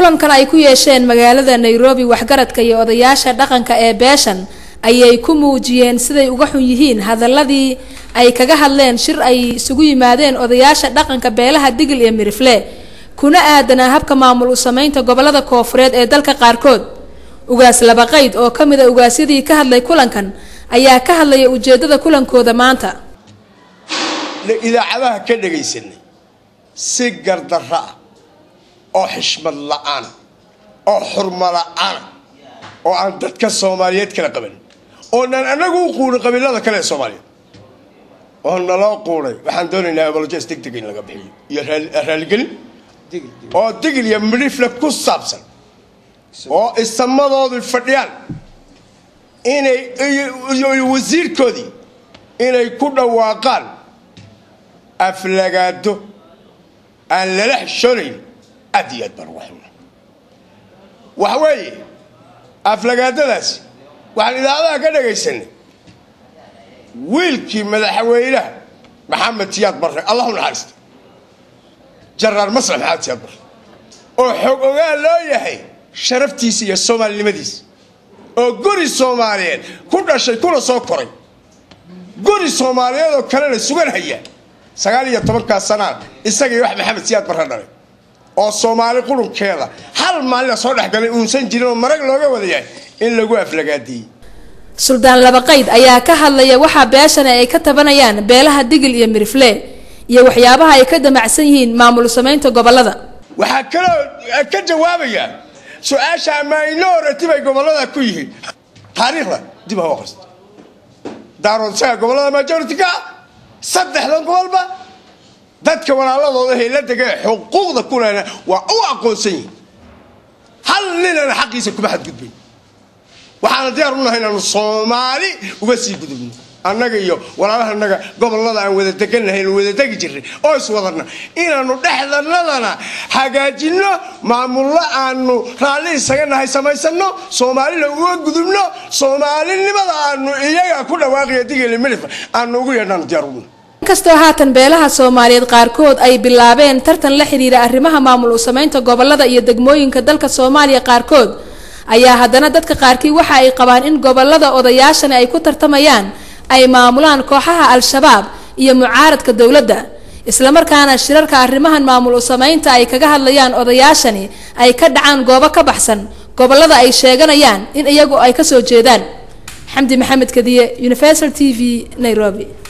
kulankan ay ku yeesheen magaalada Nairobi waxgaradka iyo odayaasha dhaqanka ee beeshan ayay ku muujiyeen siday uga xun yihiin hadaladii ay kaga hadleen shir ay isugu yimaadeen odayaasha dhaqanka beelaha Digil iyo Mirifle kuna aadana habka maamul u sameynta gobolada Koonfureed ee dalka qaarkood. Ugaas laba qayd oo kamid ah ugaasyadii ka hadlay kulankan ayaa ka hadlay ujeedada kulankooda maanta. idaacadaha ka dhageysanay si gardarra oo xishmad la'aan oo xurmo la'aan oo aan dadka Soomaaliyeed kala qaban oo nan anagu quurin qabiilada kale Soomaaliyeed oo naloo quuray waxaan doonaynaa apologies degdeg in laga bixiyo iyo raaligelin oo Digil iyo Mirifle ku saabsan oo istamadoodu fadhiyaan inay wasiirkoodii inay ku dhawaaqaan aflagaado aan la xishoonayn adiyad barwaxna waxa weeye aflagaadadaas waxaan idaacadaha ka dhageysanay wiilkii madaxweynaha Maxamed Siyaad Barre Allahu naxariisto Jaraar Masar Maxamed Siyaad Barre oo xog ogaal loo yahay sharaftiisa iyo Soomaalinimadiisa oo guri Soomaaliyeed ku dhashay kuna soo koray guri Soomaaliyeed oo kale sugan haya 19 sano isagii wax Maxamed Siyaad Barre dhalay oo Soomaali qulunkeeda hal maalin soo dhaxgalay uu san jirin marag looga wadayaa in lagu aflagaadiyay. Suldaan laba qayd ayaa ka hadlaya waxa beeshan ay ka tabanayaan beelaha Digil iyo Mirifle iyo waxyaabaha ay ka damacsan yihiin maamul sameynta gobolada. waxa kale ka jawaabaya su'aasha ma minority bay gobolada ku yihiin taariikhda dib u akhristo daaroonta gobolada majority ka saddexdan gobolba dadka walaaladooda la degay xuquuqda ku leena waa u aqoonsan yihiin hal nina xaqiisa kuma xadgudbin waxaan diyaar u nahay inaan Soomaali uga sii gudubno annaga iyo walaalahanaga gobolada aan wada deganahay wada degi jirnay oo is wadana inaanu dhexdanadana hagaajino maamulla aanu raali isaga nahay samaysano Soomaalina uga gudubno Soomaalinimada aanu iyaga ku dhawaaqiyo Digil iyo Mirifle aanu ugu yeedhan diyaar u kastoo haatan beelaha Soomaaliyeed qaarkood ay bilaabeen tartan la xiriira arrimaha maamul u sameynta gobolada iyo degmooyinka dalka Soomaaliya qaarkood ayaa haddana dadka qaarkii waxa ay qabaan in gobolada odayaashan ay ku tartamayaan ay maamulaan kooxaha al-shabaab iyo mucaaradka dawladda isla markaana shirarka arrimahan maamul u sameynta ay kaga hadlayaan odayaashani ay ka dhacaan goobo ka baxsan gobolada ay sheeganayaan in iyagu ay ka soo jeedaan. Xamdi Maxamed Kadiye, Universal TV, Nairobi.